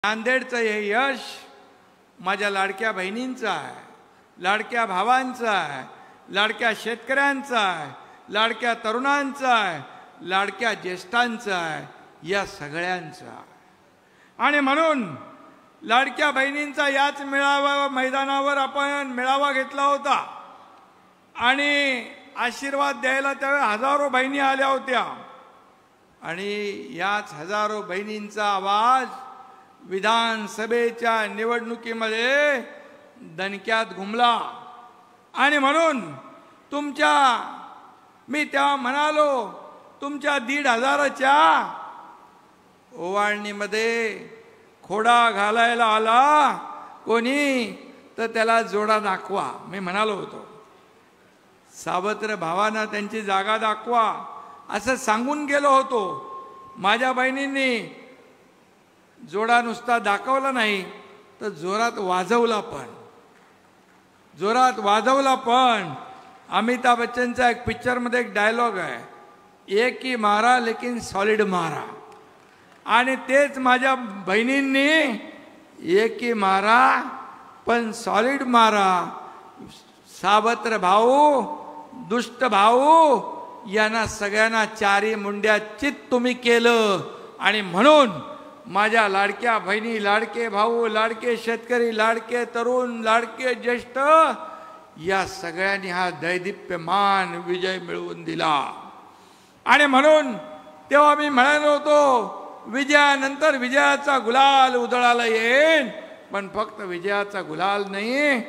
नांदेडचं हे यश माझ्या लाडक्या बहिणींचं आहे, लाडक्या भावांचं आहे, लाडक्या शेतकऱ्यांचं आहे, लाडक्या तरुणांचं आहे, लाडक्या ज्येष्ठांचं आहे, या सगळ्यांचं आहे। आणि म्हणून लाडक्या बहिणींचा याच मैदानावर आपण मेळावा घेतला होता आणि आशीर्वाद द्यायला त्यावेळी हजारो बहिणी आल्या होत्या आणि याच हजारो बहिणींचा आवाज विधानसभेच्या निवडणुकीमध्ये दणक्यात घुमला। आणि म्हणून मी तेव्हा म्हणालो तुमच्या 1,500च्या ओवाळणीमध्ये खोडा घालायला आला कोणी तर त्याला जोडा दाखवा, मी म्हणालो होतो। सावत्र भावांना त्यांची जागा दाखवा असं सांगून गेलो होतो। माझ्या बहिणींनी जोडा नुसता दाखवला नाही तर जोरात वाजवला पण अमिताभ बच्चनचा एक पिक्चर मध्ये एक डायलॉग आहे, एक ही मारा लेकिन सॉलिड मारा। आणि तेच माझ्या बहिणींनी एक ही मारा पण सॉलिड मारा। सावत्र भाऊ, दुष्ट भाऊ यांना सगळ्यांना चारी मुंड्या चित तुम्ही केलं। आणि म्हणून माझ्या लाडक्या बहिणी, लाडके भाऊ, लाडके शेतकरी, लाडके तरुण, लाडके ज्येष्ठ या सगळ्यांनी हा दैदिप्यमान विजय मिळवून दिला। आणि म्हणून तेव्हा मी म्हणालो होतो विजयानंतर विजयाचा गुलाल उधळायला येईल, पण फक्त विजयाचा गुलाल नाही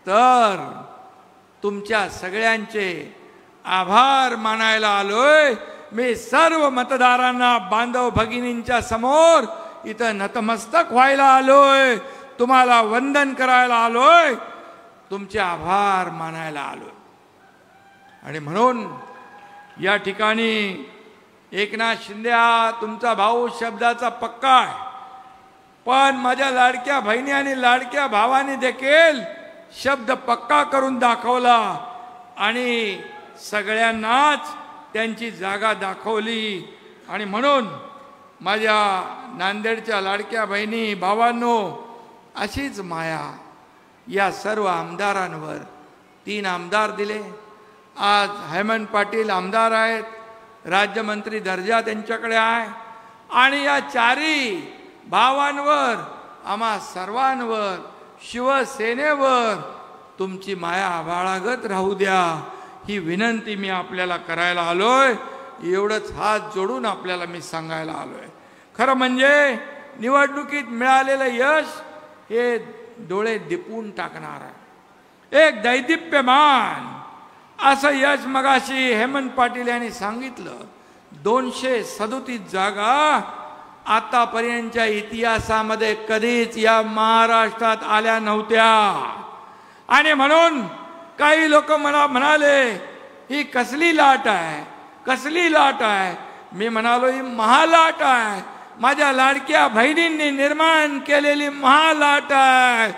तर तुमच्या सगळ्यांचे आभार मानायला आलोय। मी सर्व मतदारांना, बांधव भगिनींच्या समोर इथं नतमस्तक व्हायला आलोय, तुम्हाला वंदन करायला आलोय, तुमचे आभार मानायला आलोय। आणि म्हणून या ठिकाणी एकनाथ शिंदे हा तुमचा भाऊ शब्दाचा पक्का आहे, पण माझ्या लाडक्या बहिणी आणि लाडक्या भावाने देखील शब्द पक्का करून दाखवला आणि सगळ्यांनाच त्यांची जागा दाखवली। आणि म्हणून माझ्या नांदेडच्या लाडक्या बहिणी भावांनो, अशीच माया या सर्व आमदारांवर, 3 आमदार दिले, आज हेमंत पाटील आमदार आहेत, राज्यमंत्री दर्जा त्यांच्याकडे आहे, आणि या 4ही भावांवर, आम्हा सर्वांवर, शिवसेनेवर तुमची माया आभाळागत राहू द्या, ही विनंती मी आपल्याला करायला आलोय। एवढंच हात जोडून आपल्याला मी सांगायला आलोय। खरं म्हणजे निवडणुकीत मिळालेलं यश हे डोळे दिपवून टाकणार आहे, एक दैदिप्यमान असं यश मगाशी हेमंत पाटील यांनी सांगितलं। 237 जागा आतापर्यंतच्या इतिहासामध्ये कधीच या महाराष्ट्रात आल्या नव्हत्या। आणि म्हणून काही लोक मला म्हणाले ही कसली लाट आहे, कसली लाट आहे। मी म्हणालो ही महालाट आहे, माझ्या लाडक्या बहिणींनी निर्माण केलेली महालाट आहे,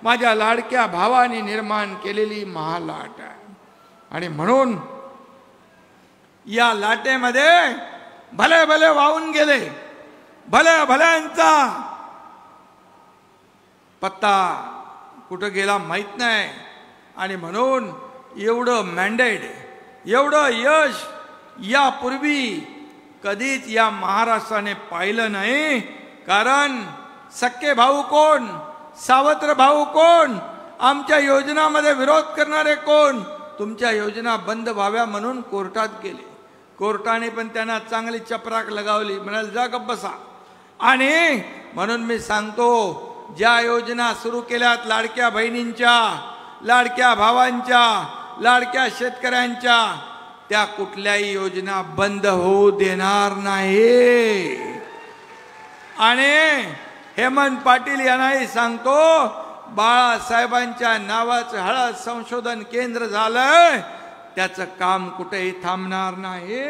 माझ्या लाडक्या भावांनी निर्माण केलेली महालाट आहे। आणि म्हणून या लाटेमध्ये भले भले वाहून गेले, भले भल्यांचा पत्ता कुठं गेला माहित नाही। आणि म्हणून एवढं मॅन्डेट, एवढं यश यापूर्वी कधीच या महाराष्ट्राने पाहिलं नाही। कारण सक्के भाऊ कोण, सावत्र भाऊ कोण, आमच्या योजनामध्ये विरोध करणारे कोण, तुमच्या योजना बंद व्हाव्या म्हणून कोर्टात गेले, कोर्टाने पण त्यांना चांगली चपराक लगावली, म्हणाल जा गप्प बसा। आणि म्हणून मी सांगतो ज्या योजना सुरू केल्यात लाडक्या बहिणींच्या, लाडक्या भावांच्या, लाडक्या शेतकऱ्यांच्या, त्या कुठल्याही योजना बंद होऊ देणार नाही। आणि हेमंत पाटील यांनाही सांगतो बाळासाहेबांच्या नावाचं हळद संशोधन केंद्र झालंय, त्याचं काम कुठेही थांबणार नाही,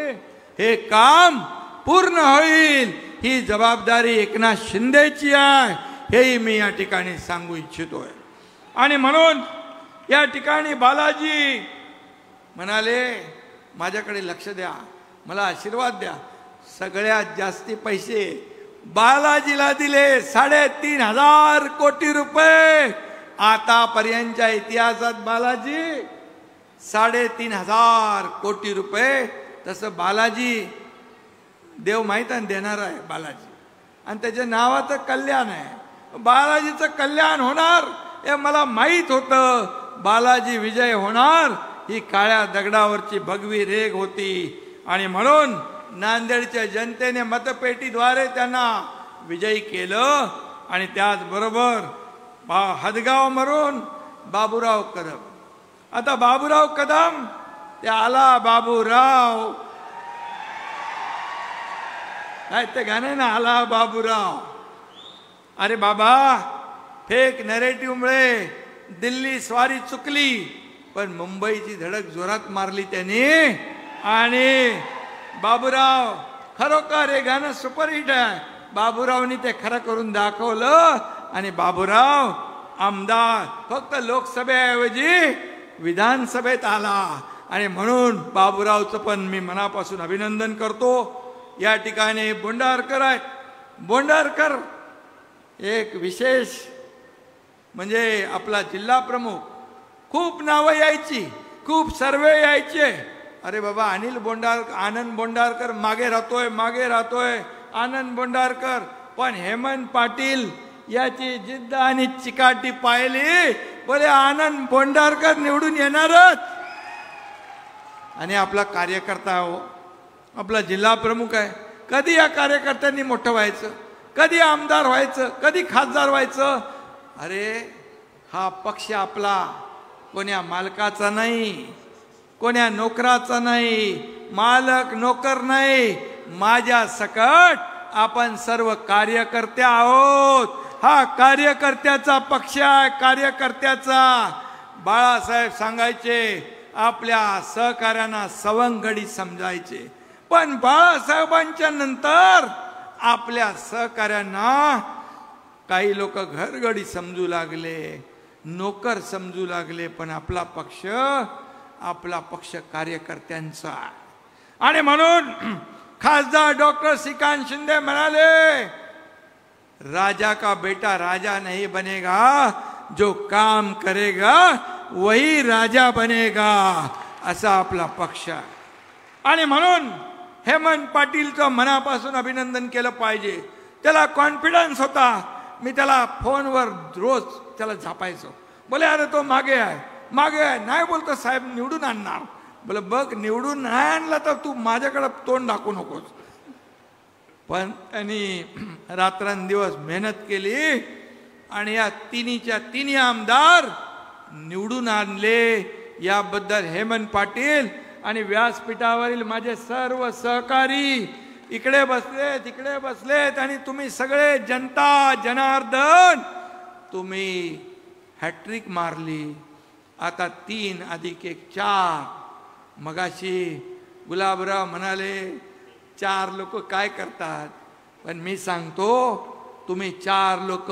हे काम पूर्ण होईल, ही जबाबदारी एकनाथ शिंदेची आहे, हेही मी या ठिकाणी सांगू इच्छितोय। आणि म्हणून या ठिकाणी बालाजी म्हणाले माझ्याकडे लक्ष द्या, मला आशीर्वाद द्या, सगळ्यात जास्ती पैसे बालाजीला दिले 3,500 कोटी रुपये. आतापर्यंतच्या इतिहासात बालाजी 3,500 कोटी रुपये. तसं बालाजी देव माहित आहे देणार आहे बालाजी, आणि त्याच्या नावाचं कल्याण आहे. बालाजीचं कल्याण होणार हे मला माहित होतं. बालाजी विजय होणार ही काळ्या दगडावरची भगवी रेघ होती, आणि म्हणून नांदेडच्या जनतेने मतपेटीद्वारे त्यांना विजयी केलं. आणि त्याचबरोबर हदगाव मरून बाबूराव कदम. आता बाबूराव कदम ते आला बाबूराव, काय ते गाणं ना, आला बाबूराव. अरे बाबा, फेक नरेटिव्हमुळे दिल्ली स्वारी चुकली, पण मुंबईची धडक जोरात मारली त्यांनी. आणि बाबूराव खरोखर हे गाणं सुपरहिट आहे. बाबूरावनी ते खरं करून दाखवलं, आणि बाबूराव आमदार फक्त लोकसभेऐवजी विधानसभेत आला. आणि म्हणून बाबूरावचं पण मी मनापासून अभिनंदन करतो. या ठिकाणी बोंडारकर आहेत. बोंडारकर एक विशेष म्हणजे आपला जिल्हा प्रमुख. खूप नावं यायची, खूप सर्वे यायचे. अरे बाबा, अनिल बोंडारकर, आनंद बोंडारकर मागे राहतोय आनंद बोंडारकर. पण हेमंत पाटील याची जिद्द आणि चिकाटी पाहिली, बोले आनंद बोंडारकर निवडून येणारच. आणि आपला कार्यकर्ता हो, आपला जिल्हा प्रमुख आहे. कधी या कार्यकर्त्यांनी मोठं व्हायचं, कधी आमदार व्हायचं, कधी खासदार व्हायचं. अरे हा पक्ष आपला कोण्या मालकाचा नाही, कोण्या नोकराचा नाही, मालक नोकर नाही, माझ्या सकट आपण सर्व कार्यकर्ते आहोत. हा कार्यकर्त्याचा पक्ष आहे, कार्यकर्त्याचा. बाळासाहेब सांगायचे आपल्या सहकार्यांना सवंगडी समजायचे, पण बाळासाहेबांच्या नंतर आपल्या सहकार्यांना काही लोक घरगडी समजू लागले, नोकर समजू लागले. पण आपला पक्ष कार्यकर्त्यांचा. आणि म्हणून खासदार डॉक्टर श्रीकांत शिंदे म्हणाले, राजा का बेटा राजा नहीं बनेगा, जो काम करेगा वही राजा बनेगा, असा आपला पक्ष आहे. आणि म्हणून हेमंत पाटीलचं मनापासून अभिनंदन केलं पाहिजे. त्याला कॉन्फिडन्स होता. मी त्याला फोनवर रोज त्याला झापायचो. बोले अरे तो मागे आहे. नाही बोलतो साहेब निवडून आणणार. बोले बघ, निवडून नाही आणला तर तू माझ्याकडे तोंड दाखवू नकोस. पण त्यांनी रात्रंदिवस मेहनत केली, आणि या तिन्ही आमदार निवडून आणले. याबद्दल हेमंत पाटील आणि व्यासपीठावरील माझे सर्व सहकारी इकडे बसले, तिकडे बसलेत, आणि तुम्ही सगळे जनता जनार्दन, तुम्ही हॅट्रिक मारली. आता 3 + 1 4. मगाशी गुलाबराव म्हणाले 4 लोक काय करतात, पण मी सांगतो तुम्ही 4 लोक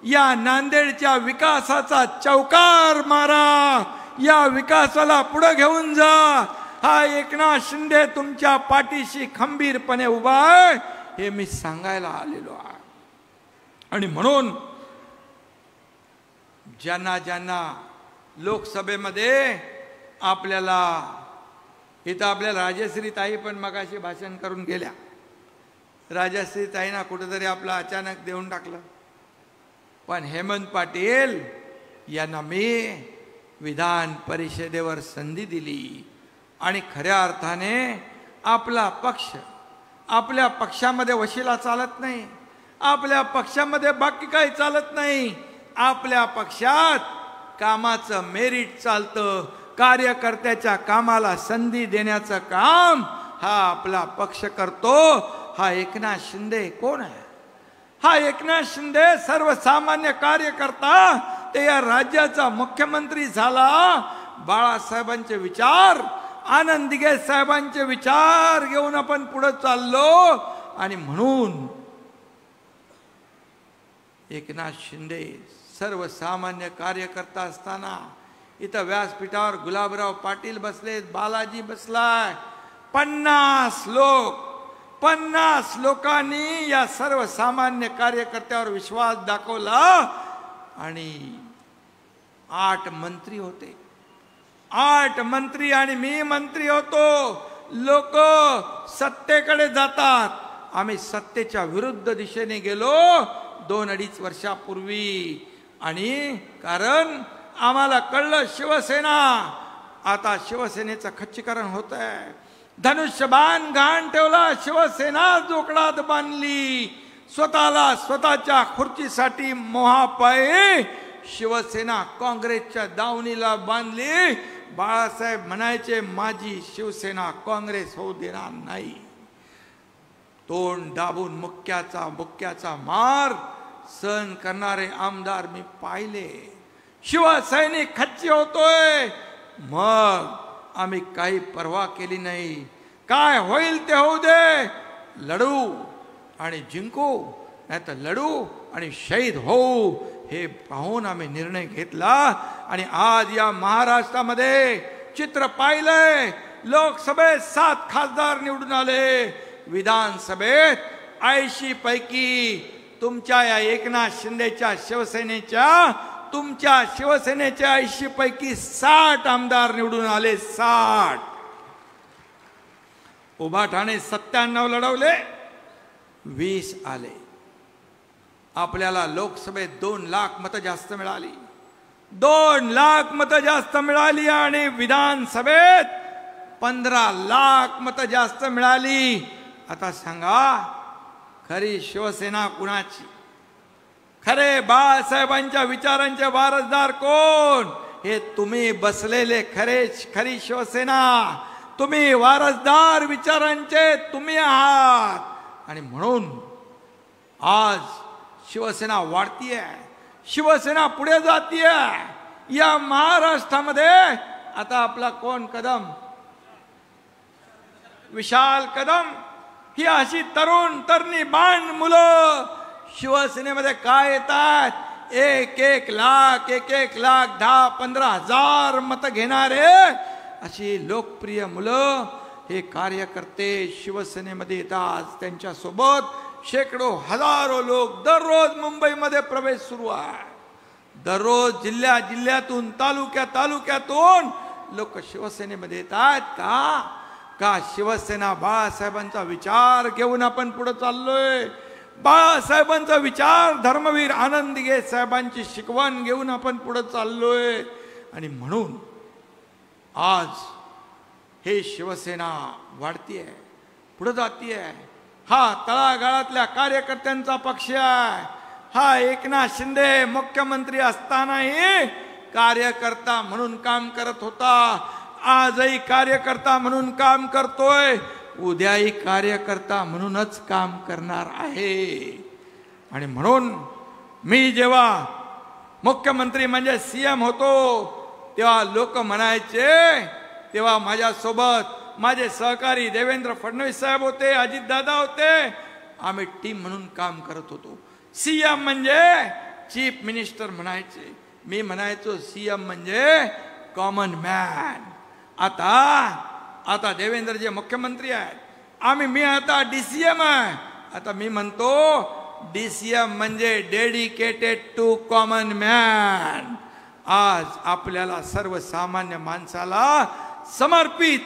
या नांदेडच्या विकासाचा चौकार मारा, या विकासाला पुढे घेऊन जा. हा एकनाथ शिंदे तुमच्या पाठीशी खंबीरपणे उभा आहे, हे मी सांगायला आलेलो आहे. आणि म्हणून ज्यांना लोकसभेमध्ये आपल्याला इथं आपल्या राजश्री ताई पण मगाशी भाषण करून गेल्या. राजश्री ताईंना कुठेतरी आपलं अचानक देऊन टाकलं. पण हेमंत पाटील यांना मी विधान परिषदेवर संधी दिली, आणि खऱ्या अर्थाने आपला पक्ष, आपल्या पक्षामध्ये वशिला चालत नाही, आपल्या पक्षामध्ये बाकी काही चालत नाही. आपल्या पक्षात कामाचं मेरिट चालतं. कार्यकर्त्याच्या कामाला संधी देण्याचं काम हा आपला पक्ष करतो. हा एकनाथ शिंदे कोण आहे? हा एकनाथ शिंदे सर्वसामान्य कार्यकर्ता, ते या राज्याचा मुख्यमंत्री झाला. बाळासाहेबांचे विचार, आनंद दिघे साहेबांचे विचार घेऊन आपण पुढे चाललो. आणि म्हणून एकनाथ शिंदे सर्वसामान्य कार्यकर्ता असताना इथं व्यासपीठावर गुलाबराव पाटील बसलेत, बालाजी बसलाय, 50 लोक 50 लोकांनी या सर्वसामान्य कार्यकर्त्यावर विश्वास दाखवला आणि 8 मंत्री होते. 8 मंत्री आणि मी मंत्री होतो. लोक सत्तेकडे जातात, आम्ही सत्तेच्या विरुद्ध दिशेने गेलो 2-2.5 वर्षापूर्वी. आणि कारण आम्हाला कळलं शिवसेना, आता शिवसेनेचं खच्चीकरण होत आहे. धनुष्यबाण घाण ठेवला, शिवसेना जोकडात बांधली. स्वतःला स्वतःच्या खुर्चीसाठी मोहापायी शिवसेना काँग्रेसच्या दावणीला बांधली. बाळासाहेब म्हणायचे माझी शिवसेना काँग्रेस होऊ देणार नाही. तोंड दाबून मुक्क्याचा मार सहन करणारे आमदार मी पाहिले. शिवसैनिक खच्ची होतोय, मग आम्ही काही पर्वा केली नाही. काय होईल ते होऊ दे, लढू आणि जिंकू, नाही तर लढू आणि शहीद होऊ, हे पाहून आम्ही निर्णय घेतला. आणि आज या महाराष्ट्रामध्ये चित्र पाहिलंय. लोकसभेत 7 खासदार निवडून आले, विधानसभेत 80 पैकी तुमच्या या एकनाथ शिंदेच्या शिवसेनेच्या, तुमच्या शिवसेनेच्या 80 पैकी 60 आमदार निवडून आले. 60. उभाठाणे 97 लढवले, 20 आले. आपल्याला लोकसभेत 2 लाख मतं जास्त मिळाली, 2 लाख मतं जास्त मिळाली. आणि विधानसभेत 15 लाख मतं जास्त मिळाली. आता सांगा खरी शिवसेना कुणाची? खरे बाळासाहेबांच्या विचारांचे वारसदार कोण? हे तुम्ही बसलेले खरी शिवसेना. तुम्ही वारसदार विचारांचे तुम्ही आहात. आणि म्हणून आज शिवसेना वाढतीये, शिवसेना पुढे जातीये. या महाराष्ट्रामध्ये आता आपला कोण कदम, विशाल कदम, ही अशी तरुण बाण मुलं शिवसेनेमध्ये काय येतात? 1-1 लाख 10-15 हजार मतं घेणारे अशी लोकप्रिय मुलं, हे कार्यकर्ते शिवसेनेमध्ये येतात. त्यांच्या सोबत शेकडो हजारो लोक दररोज मुंबईमध्ये प्रवेश सुरू आहे. दररोज जिल्ह्यातून तालुक्यातून लोक शिवसेनेमध्ये येतात. का शिवसेना बाळासाहेबांचा विचार घेऊन आपण पुढे चाललोय. बाळासाहेबांचा विचार, धर्मवीर आनंद दिघे साहेबांची शिकवण घेऊन आपण पुढे चाललोय. आणि म्हणून आज हे शिवसेना वाढतीये, पुढे जातीये. हा तळागाळातल्या कार्यकर्त्यांचा पक्ष आहे. हा एकनाथ शिंदे मुख्यमंत्री असतानाही कार्यकर्ता म्हणून काम करत होता, आजही कार्यकर्ता म्हणून काम करतोय, उद्याही कार्यकर्ता म्हणूनच काम करणार आहे. आणि म्हणून मी जेव्हा मुख्यमंत्री म्हणजे सीएम होतो तेव्हा लोक म्हणायचे, तेव्हा माझ्यासोबत माझे सहकारी देवेंद्र फडणवीस साहेब होते, अजितदादा होते, आम्ही टीम म्हणून काम करत होतो. सीएम म्हणजे चीफ मिनिस्टर म्हणायचे, मी म्हणायचो सीएम म्हणजे कॉमन मॅन. आता देवेंद्र जे मुख्यमंत्री आहेत, मी आता डीसीएम आहे. आता मी म्हणतो डीसीएम म्हणजे डेडिकेटेड टू कॉमन मॅन. आज आपल्याला सर्वसामान्य माणसाला समर्पित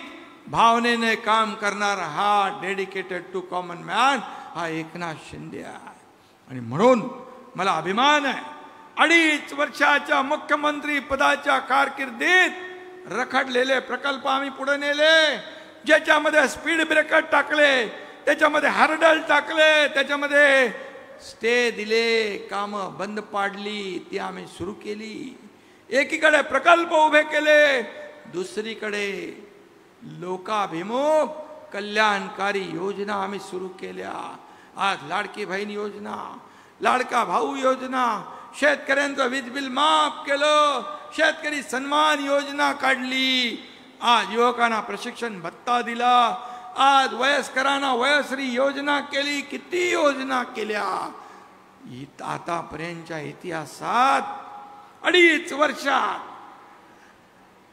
भावनेने काम करणारा हा डेडिकेटेड टू कॉमन मॅन हा एकनाथ शिंदे आहे. आणि म्हणून मला अभिमान आहे, 2.5 वर्षाच्या मुख्यमंत्री पदाच्या कारकिर्दीत रखडलेले प्रकल्प आम्ही पुढे नेले, ज्याच्यामध्ये स्पीड ब्रेकर टाकले, त्याच्यामध्ये हार्डल टाकले, त्याच्यामध्ये स्टे दिले, कामं बंद पाडली, ती आम्ही सुरू केली. एकीकडे प्रकल्प उभे केले, दुसरीकडे लोकाभिमुख कल्याणकारी योजना आम्ही सुरू केल्या. आज लाडकी बहीण योजना, लाडका भाऊ योजना, शेतकऱ्यांचं वीज बिल माफ केलं, शेतकरी सन्मान योजना काढली, आज युवकांना प्रशिक्षण भत्ता दिला, आज वयस्करांना वयश्री योजना केली, किती योजना केल्या. आतापर्यंतच्या इतिहासात 2.5 वर्षात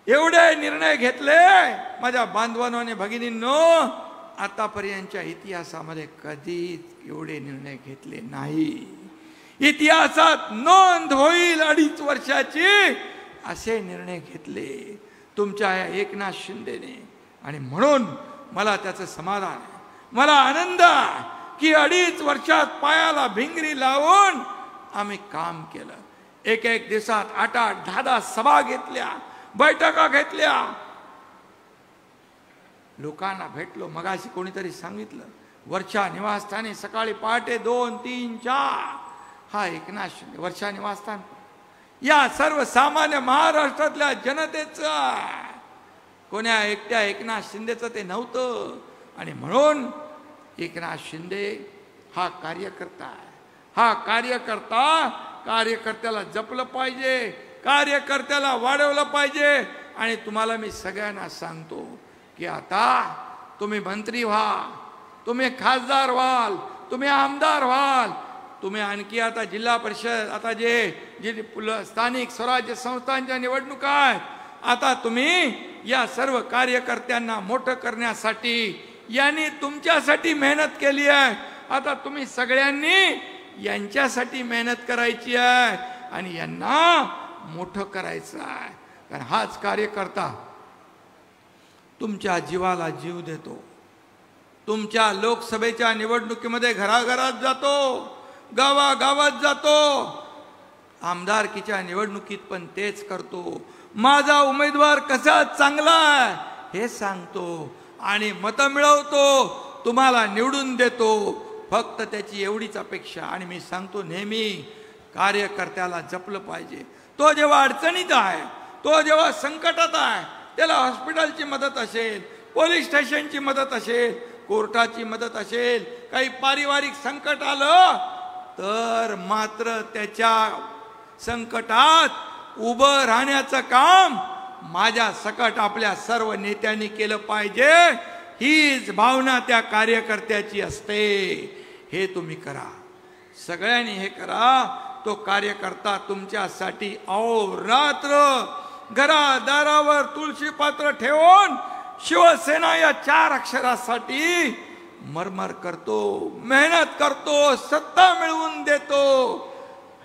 एवढे निर्णय घेतले माझ्या बांधवांनो आणि भगिनींनो. आतापर्यंतच्या इतिहासामध्ये कधीच एवढे निर्णय घेतले नाही. इतिहासात नोंद होईल 2.5 वर्षाची असे निर्णय घेतले तुमच्या या एकनाथ शिंदेने. आणि म्हणून मला त्याचं समाधान आहे, मला आनंद आहे की 2.5 वर्षात पायाला भिंगरी लावून आम्ही काम केलं. एक दिवसात 8-8, 10-10 सभा घेतल्या, बैठका घेतल्या, लोकांना भेटलो. मगाशी कोणीतरी सांगितलं वर्षा निवासस्थानी सकाळी पहाटे 2, 3, 4 हा एकनाथ शिंदे वर्षा निवासस्थान या सर्वसामान्य महाराष्ट्रातल्या जनतेचं, कोण्या एकट्या एकनाथ शिंदेचं ते नव्हतं. आणि म्हणून एकनाथ शिंदे हा कार्यकर्ता आहे. हा कार्यकर्त्याला जपलं पाहिजे, कार्यकर्त्याला वाढवलं पाहिजे. आणि तुम्हाला मी सगळ्यांना सांगतो की आता तुम्ही मंत्री व्हा, तुम्ही खासदार व्हाल, तुम्ही आमदार व्हाल, तुम्ही आणखी आता जिल्हा परिषद, आता जे स्थानिक स्वराज्य संस्थांच्या निवडणुका आहेत, आता तुम्ही या सर्व कार्यकर्त्यांना मोठं करण्यासाठी यांनी तुमच्यासाठी मेहनत केली आहे. आता तुम्ही सगळ्यांनी यांच्यासाठी मेहनत करायची आहे आणि यांना मोठं करायचं आहे. कारण हाच कार्यकर्ता तुमच्या जीवाला जीव देतो, तुमच्या लोकसभेच्या निवडणुकीमध्ये घराघरात जातो, गावागावात जातो, आमदारकीच्या निवडणुकीत पण तेच करतो. माझा उमेदवार कसा चांगला आहे हे सांगतो आणि मतं मिळवतो, तुम्हाला निवडून देतो. फक्त त्याची एवढीच अपेक्षा. आणि मी सांगतो नेहमी कार्यकर्त्याला जपलं पाहिजे. तो जेव्हा अडचणीत आहे, तो जेव्हा संकटात आहे, त्याला हॉस्पिटलची मदत असेल, पोलीस स्टेशनची मदत असेल, कोर्टाची मदत असेल, काही पारिवारिक संकट आलं तर मात्र त्याच्या संकटात उभं राहण्याचं काम माझ्या सकट आपल्या सर्व नेत्यांनी केलं पाहिजे. हीच भावना त्या कार्यकर्त्याची असते. हे तुम्ही करा, सगळ्यांनी हे करा. तो कार्यकर्ता तुमच्यासाठी अहोरात्र घरादारावर तुळशी पात्र ठेवून शिवसेना या 4 अक्षरासाठी मरमर करतो, मेहनत करतो, सत्ता मिळवून देतो.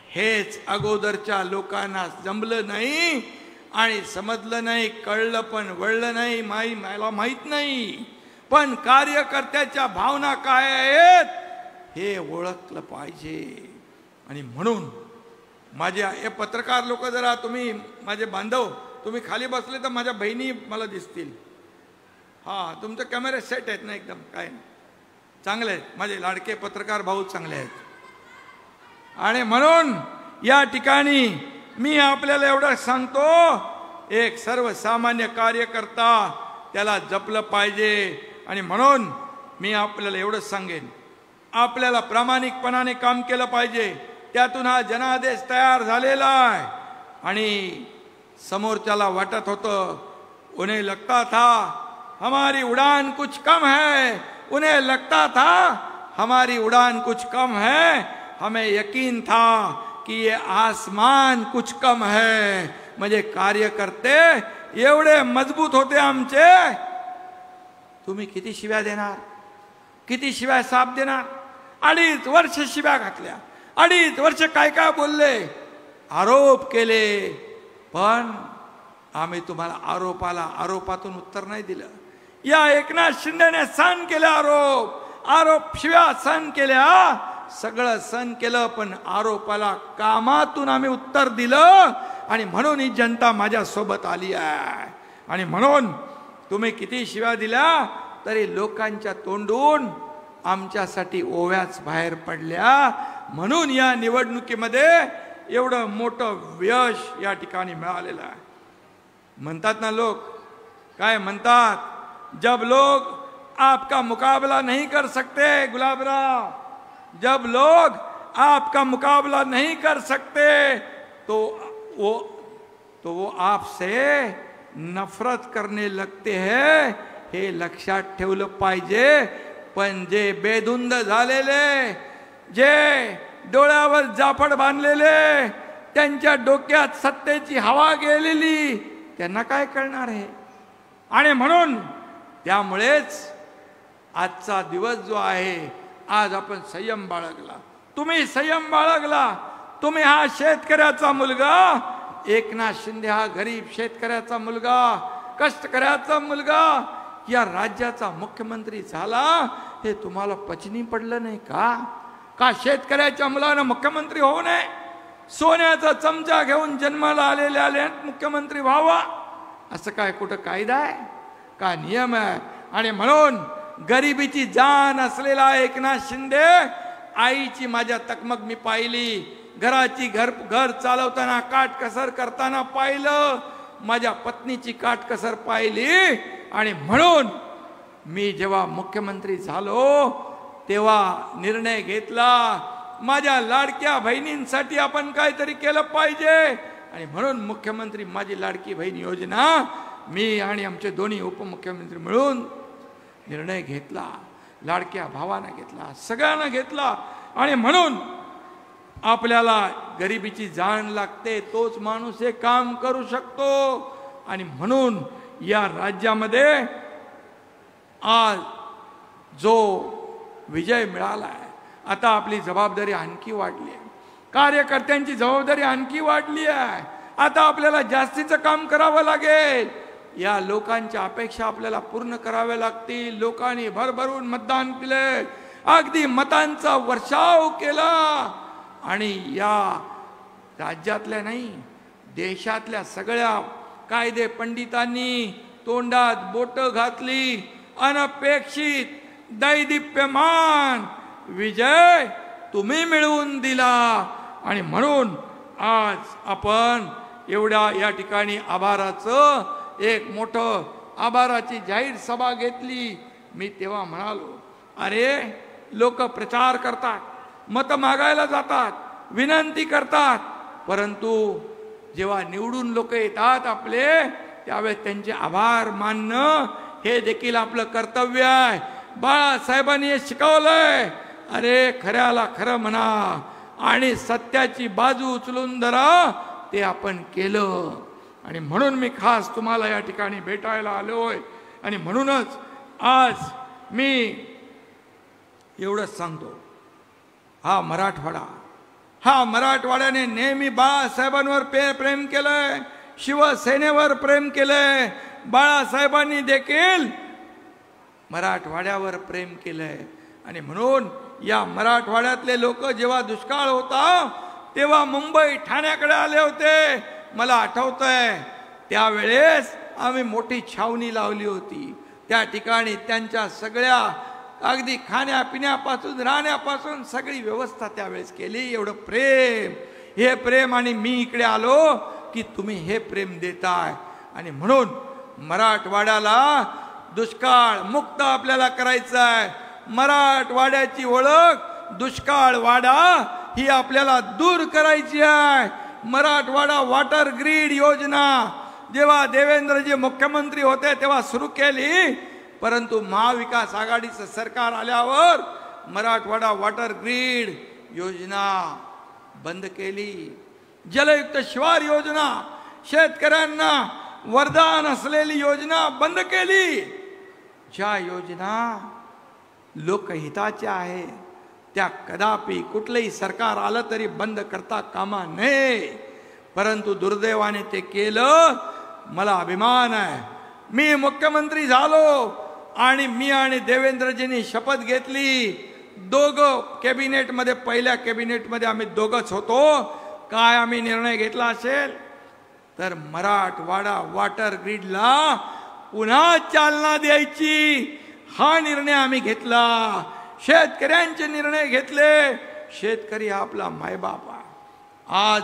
हेच अगोदरच्या लोकांना जमलं नाही आणि समजलं नाही, कळलं पण वळलं नाही, मला माहित नाही. पण कार्यकर्त्याच्या भावना काय आहेत हे ओळखलं पाहिजे. आणि म्हणून माझ्या हे पत्रकार लोक, जरा तुम्ही माझे बांधव, तुम्ही खाली बसले तर माझ्या बहिणी मला दिसतील. हा, तुमचे कॅमेरे सेट आहेत ना एकदम, काय चांगले आहेत, माझे लाडके पत्रकार भाऊ चांगले आहेत. आणि म्हणून या ठिकाणी मी आपल्याला एवढं सांगतो, एक सर्वसामान्य कार्यकर्ता त्याला जपलं पाहिजे. आणि म्हणून मी आपल्याला एवढंच सांगेन, आपल्याला प्रामाणिकपणाने काम केलं पाहिजे. त्यातून हा जनादेश तयार झालेला आहे. आणि समोरच्याला वाटत होतं, उन्हें लगता था हमारी उड़ान कुछ कम है, उन्हें लगता था हमारी उड़ान कुछ कम है, हमें यकीन था कि ये आसमान कुछ कम है. म्हणजे कार्यकर्ते एवढे मजबूत होते आमचे. तुम्ही किती शिव्या देणार, किती शिव्या साप देणार? 2.5 वर्ष शिव्या घातल्या, 2.5 वर्ष काय काय बोलले, आरोप केले, पण आम्ही तुम्हाला आरोपातून उत्तर नाही दिलं. या एकनाथ शिंदेने सहन केले आरोप, शिव्या सहन केल्या, सगळं सहन केलं, पण आरोपाला कामातून आम्ही उत्तर दिलं. आणि म्हणून ही जनता माझ्या सोबत आली आहे. आणि म्हणून तुम्ही किती शिव्या दिल्या तरी लोकांच्या तोंडून आमच्यासाठी ओव्याच बाहेर पडल्या. म्हणून या निवडणुकीमध्ये एवढं मोठं यश या ठिकाणी मिळालेलं आहे. म्हणतात ना लोक, काय म्हणतात, जब लोग आपका मुकाबला नहीं कर सकते गुलाबराव, जब लोग आपका मुकाबला नहीं कर सकते तो वो आपसे नफरत करने लगते हैं. हे लक्षात ठेवलं पाहिजे. पण जे बेधुंद झालेले, जे डोळ्यावर जाफड बांधलेले, त्यांच्या डोक्यात सत्तेची हवा गेलेली, त्यांना काय कळणार आहे? आणि म्हणून त्यामुळेच आजचा दिवस जो आहे, आज आपण संयम बाळगला, तुम्ही संयम बाळगला, तुम्ही हा शेतकऱ्याचा मुलगा, एकनाथ शिंदे हा गरीब शेतकऱ्याचा मुलगा, कष्टकऱ्याचा मुलगा या राज्याचा मुख्यमंत्री झाला, हे तुम्हाला पचनी पडलं नाही का? का शेतकऱ्याच्या मुलानं मुख्यमंत्री होऊ नये? सोन्याचा चमचा घेऊन जन्माला आलेल्या मुख्यमंत्री व्हावा असं काय कुठं कायदा आहे का, नियम आहे? आणि म्हणून गरिबीची जाण असलेला एकनाथ शिंदे, आईची माझ्या तकमक मी पाहिली, घराची घर चालवताना काटकसर करताना पाहिलं, माझ्या पत्नीची काटकसर पाहिली, आणि म्हणून मी जेव्हा मुख्यमंत्री झालो तेव्हा निर्णय घेतला, माझ्या लाडक्या बहिणींसाठी आपण काहीतरी केलं पाहिजे, आणि म्हणून मुख्यमंत्री माझी लाडकी बहीण योजना मी आणि आमचे दोन्ही उपमुख्यमंत्री मिळून निर्णय घेतला, लाडक्या भावानं घेतला, सगळ्यांना घेतला. आणि म्हणून आपल्याला गरिबीची जाण लागते, तोच माणूस हे काम करू शकतो. आणि म्हणून या राज्यामध्ये आज जो विजय मिळाला आहे, आता आपली जबाबदारी आणखी वाढली आहे, कार्यकर्त्यांची जबाबदारी आणखी वाढली आहे. आता आपल्याला जास्तीचं काम करावं लागेल, या लोकांच्या अपेक्षा आपल्याला पूर्ण कराव्या लागतील. लोकांनी भरभरून मतदान केले, अगदी मतांचा वर्षाव केला, आणि या राज्यातल्या नाही देशातल्या सगळ्या कायदे पंडितांनी तोंडात बोट घातली. अनपेक्षित दैदिप्यमान विजय तुम्ही मिळवून दिला. आणि म्हणून आज आपण एवढ्या या ठिकाणी आभाराचं एक मोठं आभाराची जाहीर सभा घेतली. मी तेव्हा म्हणालो, अरे लोक प्रचार करतात, मत मागायला जातात, विनंती करतात, परंतु जेव्हा निवडून लोक येतात आपले, त्यावेळेस त्यांचे आभार मानणं हे देखील आपलं कर्तव्य आहे. बाळासाहेबांनी हे शिकवलंय, अरे खऱ्याला खरं म्हणा आणि सत्याची बाजू उचलून धरा, ते आपण केलं. आणि म्हणून मी खास तुम्हाला या ठिकाणी भेटायला आलोय. आणि म्हणूनच आज मी एवढंच सांगतो, हा मराठवाड्याने नेहमी बाळासाहेबांवर प्रेम केलंय, शिवसेनेवर प्रेम केलंय. बाळासाहेबांनी देखील मराठवाड्यावर प्रेम केलंय. आणि म्हणून या मराठवाड्यातले लोक जेव्हा दुष्काळ होता तेव्हा मुंबई ठाण्याकडे आले होते. मला आठवतंय त्यावेळेस आम्ही मोठी छावणी लावली होती. त्या ठिकाणी त्यांच्या सगळ्या अगदी खाण्यापिण्यापासून राहण्यापासून सगळी व्यवस्था त्यावेळेस केली. एवढं प्रेम, हे प्रेम. आणि मी इकडे आलो की तुम्ही हे प्रेम देताय. आणि म्हणून मराठवाड्याला दुष्काळ मुक्त आपल्याला करायचं आहे. मराठवाड्याची ओळख दुष्काळवाडा ही आपल्याला दूर करायची आहे. मराठवाडा वॉटर ग्रीड योजना जेव्हा देवेंद्रजी मुख्यमंत्री होते तेव्हा सुरू केली, परंतु महाविकास आघाडीचं सरकार आल्यावर मराठवाडा वॉटर ग्रीड योजना बंद केली. जलयुक्त शिवार योजना, शेतकऱ्यांना वरदान असलेली योजना बंद केली. ज्या योजना लोकहिताच्या आहे त्या कदापि कुठलंही सरकार आलं तरी बंद करता कामा नये. परंतु दुर्दैवाने ते केलं. मला अभिमान आहे, मी मुख्यमंत्री झालो आणि मी आणि देवेंद्रजींनी शपथ घेतली. दोघं कॅबिनेटमध्ये, पहिल्या कॅबिनेटमध्ये आम्ही दोघंच होतो. काय आम्ही निर्णय घेतला असेल तर मराठवाडा वॉटर ग्रीडला पुन्हा चालना द्यायची, हा निर्णय आम्ही घेतला. शेतकऱ्यांचे निर्णय घेतले. शेतकरी हा आपला मायबाप आहे. आज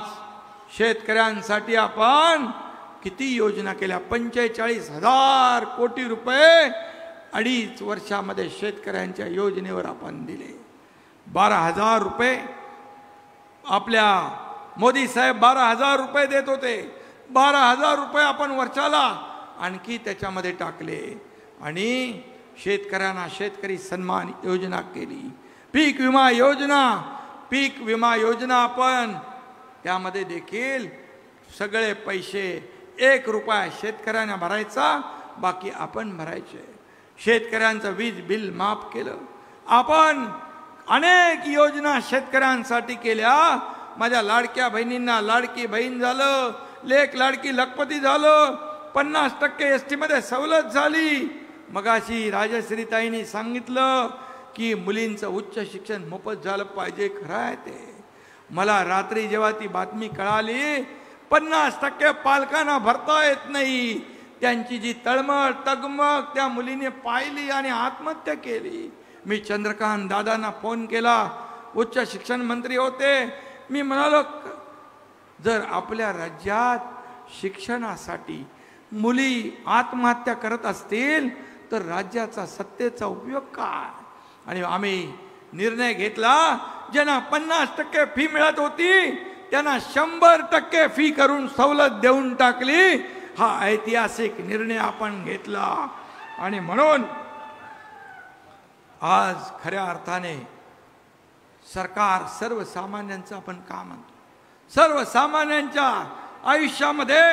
शेतकऱ्यांसाठी आपण किती योजना केल्या, 45,000 कोटी रुपये 2.5 वर्षामध्ये शेतकऱ्यांच्या योजनेवर आपण दिले. 12,000 रुपये आपल्या मोदी साहेब 12,000 रुपये देत होते. 12,000 रुपये आपण वर्षाला आणखी त्याच्यामध्ये टाकले. आणि शेतकऱ्यांना शेतकरी सन्मान योजना केली. पीक विमा योजना आपण त्यामध्ये देखील सगळे पैसे 1 रुपया शेतकऱ्यांना भरायचा, बाकी आपण भरायचे. शेतकऱ्यांचं वीज बिल माफ केलं. आपण अनेक योजना शेतकऱ्यांसाठी केल्या. माझ्या लाडक्या बहिणींना लाडकी बहीण झालं, लेक लाडकी लखपती झालं, 50% ST मध्ये सवलत झाली. मगाशी राजश्रीताईंनी सांगितलं की मुलींचं उच्च शिक्षण मोफत झालं पाहिजे. खरं आहे ते. मला रात्री जेव्हा ती बातमी कळाली, 50% पालकांना भरता येत नाही, त्यांची जी तळमळ तगमग त्या मुलीने पाहिली आणि आत्महत्या केली. मी चंद्रकांत दादांना फोन केला, उच्च शिक्षण मंत्री होते. मी म्हणालो, जर आपल्या राज्यात शिक्षणासाठी मुली आत्महत्या करत असतील तर राज्याचा सत्तेचा उपयोग काय? आणि आम्ही निर्णय घेतला, ज्यांना 50% फी मिळत होती त्यांना 100% फी करून सवलत देऊन टाकली. हा ऐतिहासिक निर्णय आपण घेतला. आणि म्हणून आज खऱ्या अर्थाने सरकार सर्वसामान्यांचं आपण काम म्हणतो. सर्वसामान्यांच्या आयुष्यामध्ये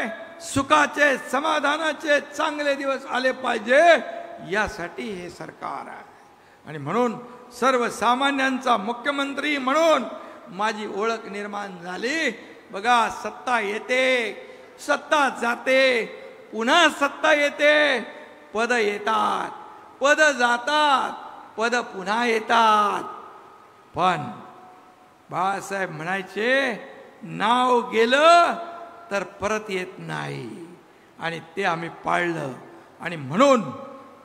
सुखाचे, समाधानाचे चांगले दिवस आले पाहिजे, यासाठी हे सरकार आहे. आणि म्हणून सर्वसामान्यांचा मुख्यमंत्री म्हणून माझी ओळख निर्माण झाली. बघा, सत्ता येते, सत्ता जाते, पुन्हा सत्ता येते, पद येतात, पद जातात, पद पुन्हा येतात. पण बाळासाहेब म्हणायचे, नाव गेलं तर परत येत नाही. आणि ते आम्ही पाळलं. आणि म्हणून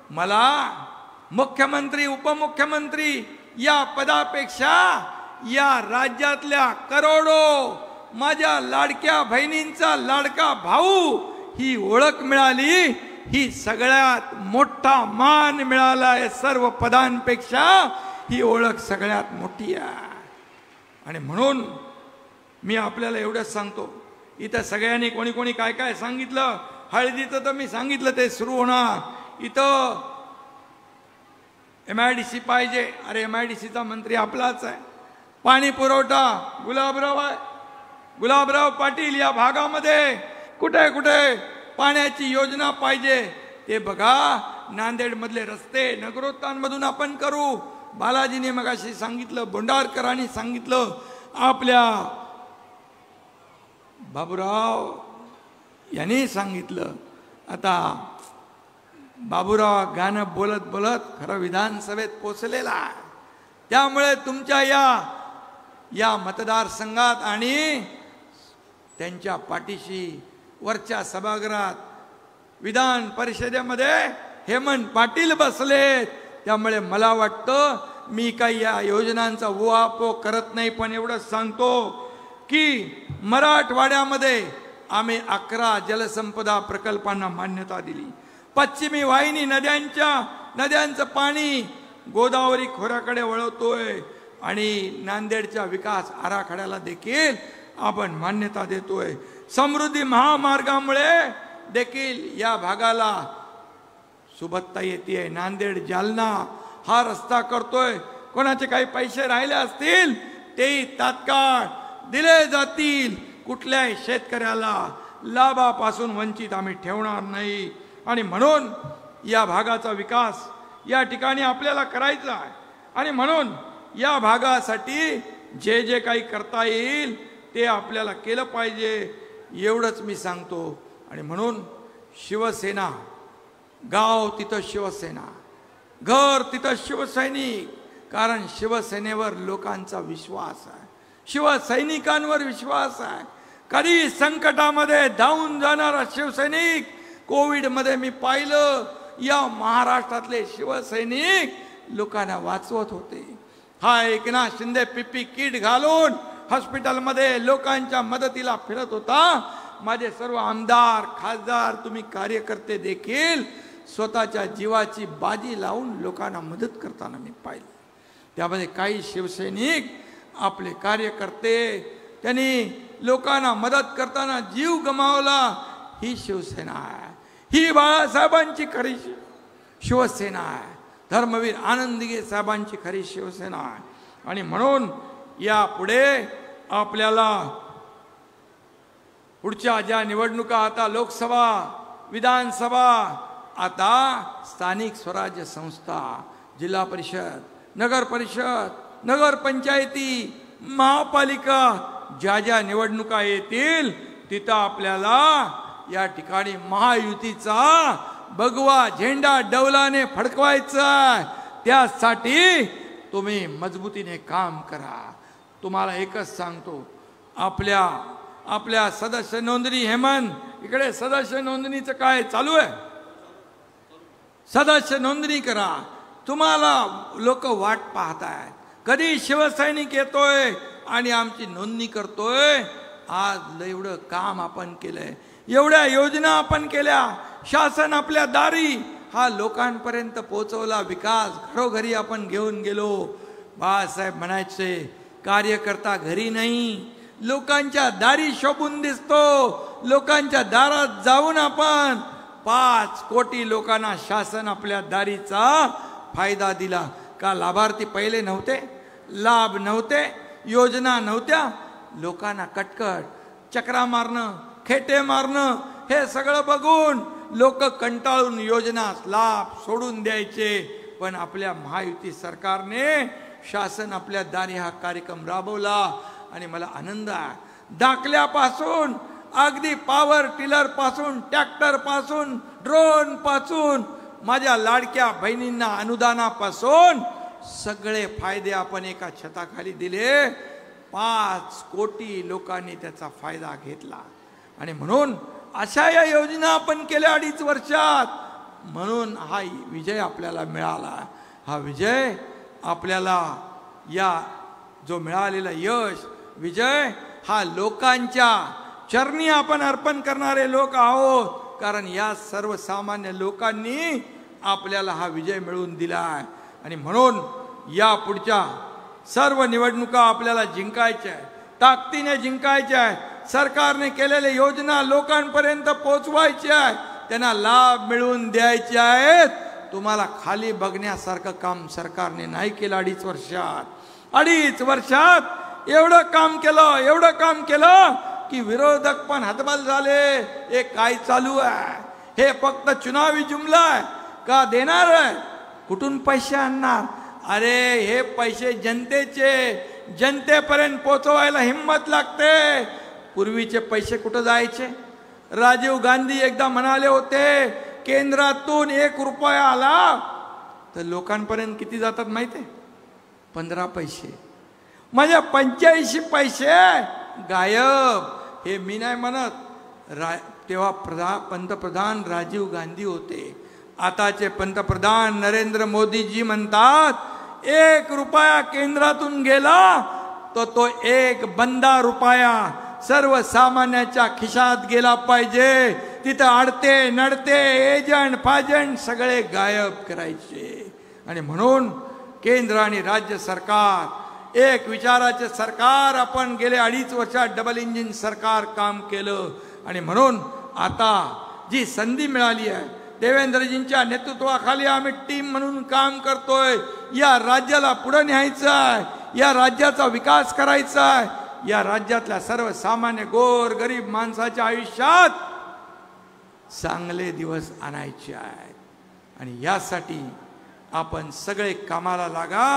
मला मुख्यमंत्री, उपमुख्यमंत्री या पदापेक्षा या राज्यातल्या करोडो माझ्या लाडक्या बहिणींचा लाडका भाऊ ही ओळख मिळाली. ही सगळ्यात मोठा मान मिळाला आहे. सर्व पदांपेक्षा ही ओळख सगळ्यात मोठी आहे. आणि म्हणून मी आपल्याला एवढंच सांगतो, इथं सगळ्यांनी कोणी कोणी काय काय सांगितलं. हळदीचं तर मी सांगितलं, ते सुरू होणार. इथं MIDC पाहिजे. अरे MIDCचा मंत्री आपलाच आहे. पाणी पुरवठा गुलाबराव आहे, गुलाबराव पाटील. या भागामध्ये कुठे कुठे पाण्याची योजना पाहिजे ते बघा. नांदेड मधले रस्ते नगरोत्थानमधून आपण करू. बालाजीने मगाशी सांगितलं, बोंडारकरांनी सांगितलं, आपल्या बाबूराव यांनी सांगितलं. आता बाबूराव गाणं बोलत बोलत खरं विधानसभेत पोचलेला आहे. त्यामुळे तुमच्या या मतदारसंघात आणि त्यांच्या पाठीशी वरच्या सभागृहात विधान परिषदेमध्ये हेमंत पाटील बसलेत. त्यामुळे मला वाटतं मी काही या योजनांचा उहापोह करत नाही, पण एवढंच सांगतो की मराठवाड्यामध्ये आम्ही 11 जलसंपदा प्रकल्पांना मान्यता दिली. पश्चिमी वाहिनी नद्यांचं पाणी गोदावरी खोऱ्याकडे वळवतोय आणि नांदेडच्या विकास आराखड्याला देखील आपण मान्यता देतोय. समृद्धी महामार्गामुळे देखील या भागाला सुबत्ता येते. नांदेड जालना हा रस्ता करतोय. कोणाचे काही पैसे राहिले असतील तेही तात्काळ दिले जातील. कुठल्याही शेतकऱ्याला लाभापासून वंचित आम्ही ठेवणार नाही. आणि म्हणून या भागाचा विकास या ठिकाणी आपल्याला करायचा आहे. आणि म्हणून या भागासाठी जे जे काही करता येईल ते आपल्याला केलं पाहिजे, एवढंच मी सांगतो. आणि म्हणून शिवसेना, गाव तिथं शिवसेना, घर तिथं शिवसैनिक. कारण शिवसेनेवर लोकांचा विश्वास आहे, शिवसैनिकांवर विश्वास आहे. कधी संकटामध्ये धावून जाणारा शिवसैनिक. कोविडमध्ये मी पाहिलं, या महाराष्ट्रातले शिवसैनिक लोकांना वाचवत होते. हा एकनाथ शिंदे PPE किट घालून हॉस्पिटलमध्ये लोकांच्या मदतीला फिरत होता. माझे सर्व आमदार, खासदार, तुम्ही कार्यकर्ते देखील स्वतःच्या जीवाची बाजी लावून लोकांना मदत करताना मी पाहिलं. त्यामध्ये काही शिवसैनिक, आपले कार्यकर्ते, त्यांनी लोकांना मदत करताना जीव गमावला. ही शिवसेना आहे, ही बाळासाहेबांची खरी शिवसेना आहे, धर्मवीर आनंदगे साहेबांची खरी शिवसेना आहे. आणि म्हणून या पुढे आपल्याला पुढच्या ज्या निवडणुका आता लोकसभा, विधानसभा आता स्थानिक स्वराज्य संस्था, जिल्हा परिषद, नगर परिषद, नगर पंचायती, महापालिका ज्या ज्या निवडणुका येतील तिथं आपल्याला या ठिकाणी महायुतीचा भगवा झेंडा डौलाने फडकवायचा. त्यासाठी तुम्ही मजबूतीने काम करा. तुम्हाला एकच सांगतो, आपल्या सदस्य नोंदणी, हेमंत इकडे सदस्य नोंदणीचं काय चालू आहे? सदस्य नोंदणी करा. तुम्हाला लोक वाट पाहतायत, कधी शिवसैनिक येतोय आणि आमची नोंदणी करतोय. आज एवढं काम आपण केलंय, एवढ्या योजना आपण केल्या, शासन आपल्या दारी हा लोकांपर्यंत पोहोचवला, विकास घरोघरी आपण घेऊन गेलो. बाळासाहेब म्हणायचे, कार्यकर्ता घरी नाही, लोकांच्या दारी शोभून दिसतो. लोकांच्या दारात जाऊन आपण 5 कोटी लोकांना शासन आपल्या दारीचा फायदा दिला. का लाभार्थी पहिले नव्हते? लाभ नव्हते, योजना नव्हत्या. लोकांना कटकट, चक्रा मारणं, खेटे मारणं हे सगळं बघून लोक कंटाळून योजना लाभ सोडून द्यायचे. पण आपल्या महायुती सरकारने शासन आपल्या दारी हा कार्यक्रम राबवला आणि मला आनंद आहे. दाखल्यापासून अगदी पॉवर टिलर पासून, ट्रॅक्टर पासून, ड्रोन पासून, माझ्या लाडक्या बहिणींना अनुदानापासून सगळे फायदे आपण एका छताखाली दिले. 5 कोटी लोकांनी त्याचा फायदा घेतला. आणि म्हणून अशा या योजना आपण केल्या 2.5 वर्षात. म्हणून हा विजय आपल्याला मिळाला. हा विजय आपल्याला, या जो मिळालेला यश, विजय हा लोकांच्या चरणी आपण अर्पण करणारे लोक आहोत. कारण या सर्वसामान्य लोकांनी आपल्याला हा विजय मिळवून दिला आहे. आणि म्हणून या पुढच्या सर्व निवडणुका आपल्याला जिंकायच्या आहेत, ताकदीने जिंकायच्या आहेत. सरकारने केलेल्या योजना लोकांपर्यंत पोहोचवायच्या आहेत, त्यांना लाभ मिळवून द्यायचे आहेत. तुम्हाला खाली बघण्यासारखं काम सरकारने नाही केलं 2.5 वर्षात. 2.5 वर्षात एवढं काम केलं की विरोधक पण हतबल झाले. हे काय चालू आहे? हे फक्त चुनावी जुमला आहे का? देणार आहे, कुठून पैसे आणणार? अरे हे पैसे जनतेचे, जनतेपर्यंत पोहोचवायला हिम्मत लागते. पूर्वीचे पैसे कुठं जायचे? राजीव गांधी एकदा म्हणाले होते, केंद्रातून 1 रुपया आला तर लोकांपर्यंत किती जातात माहिती आहे? 15 पैसे. म्हणजे 85 पैसे गायब. हे मी नाही म्हणत, तेव्हा पंतप्रधान राजीव गांधी होते. आताचे पंतप्रधान नरेंद्र मोदीजी म्हणतात, 1 रुपया केंद्रातून गेला तर तो 1 बंदा रुपया सर्वसामान्याच्या खिशात गेला पाहिजे. तिथं अडते नडते एजंट फाजंट सगळे गायब करायचे. आणि म्हणून केंद्र आणि राज्य सरकार एक विचाराचे सरकार आपण गेले 2.5 वर्षात डबल इंजिन सरकार काम केलं. आणि म्हणून आता जी संधी मिळाली आहे, देवेंद्रजींच्या नेतृत्वाखाली आम्ही टीम म्हणून काम करतोय. या राज्याला पुढे न्यायचं आहे, या राज्याचा विकास करायचा आहे, या राज्यातल्या सर्वसामान्य गोर गरीब माणसाच्या आयुष्यात चांगले दिवस आणायचे आहेत. आणि यासाठी आपण सगळे कामाला लागा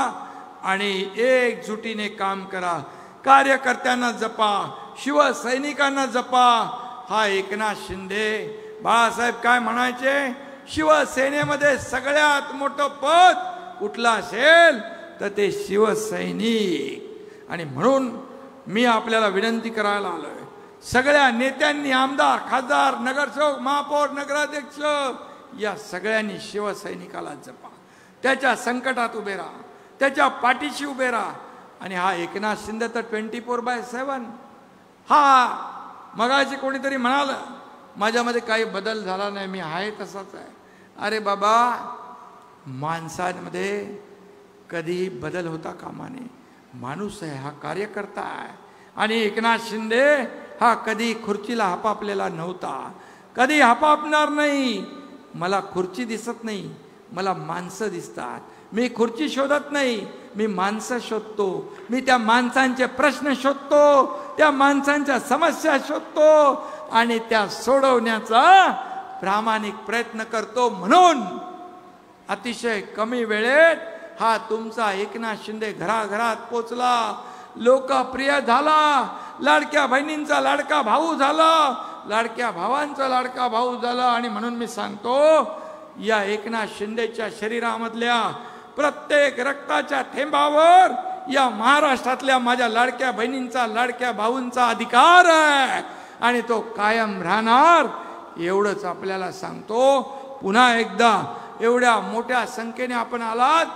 आणि एकजुटीने काम करा. कार्यकर्त्यांना जपा, शिवसैनिकांना जपा. हा एकनाथ शिंदे बाळासाहेब काय म्हणायचे, शिवसेनेमध्ये सगळ्यात मोठं पद कुठलं असेल तर ते शिवसैनिक. आणि म्हणून मी आपल्याला विनंती करायला आलोय, सगळ्या नेत्यांनी, आमदार, खासदार, नगरसेवक, महापौर, नगराध्यक्ष या सगळ्यांनी शिवसैनिकाला जपा. त्याच्या संकटात उभे राहा, त्याच्या पाठीशी उभे राहा. आणि हा एकनाथ शिंदे तर 24/7. हा मगाशी कोणीतरी म्हणालं माझ्यामध्ये काही बदल झाला नाही, मी आहे तसाच आहे. अरे बाबा, माणसांमध्ये कधी बदल होता कामा नये. माणूस आहे, हा कार्यकर्ता आहे. आणि एकनाथ शिंदे हा कधी खुर्चीला हपापलेला नव्हता, कधी हपापणार नाही. मला खुर्ची दिसत नाही, मला माणसं दिसतात. मी खुर्ची शोधत नाही, मी माणसं शोधतो. मी त्या माणसांचे प्रश्न शोधतो, त्या माणसांच्या समस्या शोधतो आणि त्या सोडवण्याचा प्रामाणिक प्रयत्न करतो म्हणून अतिशय कमी वेळेत हा तुमचा एकनाथ शिंदे घराघरात पोचला, लोकप्रिय झाला, लाडक्या बहिणींचा लाडका भाऊ झाला, लाडक्या भावांचा लाडका भाऊ झाला. आणि म्हणून मी सांगतो, या एकनाथ शिंदेच्या शरीरामधल्या प्रत्येक रक्ताच्या थेंबावर या महाराष्ट्रातल्या माझ्या लाडक्या बहिणींचा लाडक्या भाऊंचा अधिकार आहे आणि तो कायम राहणार. एवढंच आपल्याला सांगतो. पुन्हा एकदा एवढ्या मोठ्या संख्येने आपण आलात,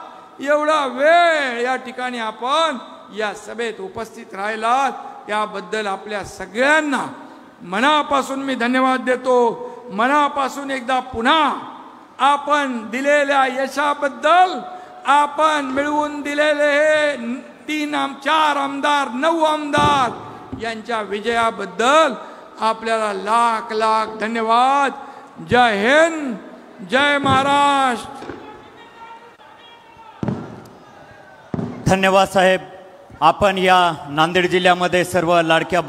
एवढा वेळ या ठिकाणी आपण या सभेत उपस्थित राहिलात, त्याबद्दल आपल्या सगळ्यांना मनापासून मी धन्यवाद देतो. मनापासून एकदा पुन्हा आपण दिलेल्या यशाबद्दल, आपण मिळवून दिलेले हे 4 आमदार 9 आमदार यांच्या विजयाबद्दल आपल्याला लाख लाख धन्यवाद. जय हिंद, जय महाराष्ट्र. धन्यवाद साहेब. आपण या नांदेड जिल्ह्यामध्ये सर्व लाडक्या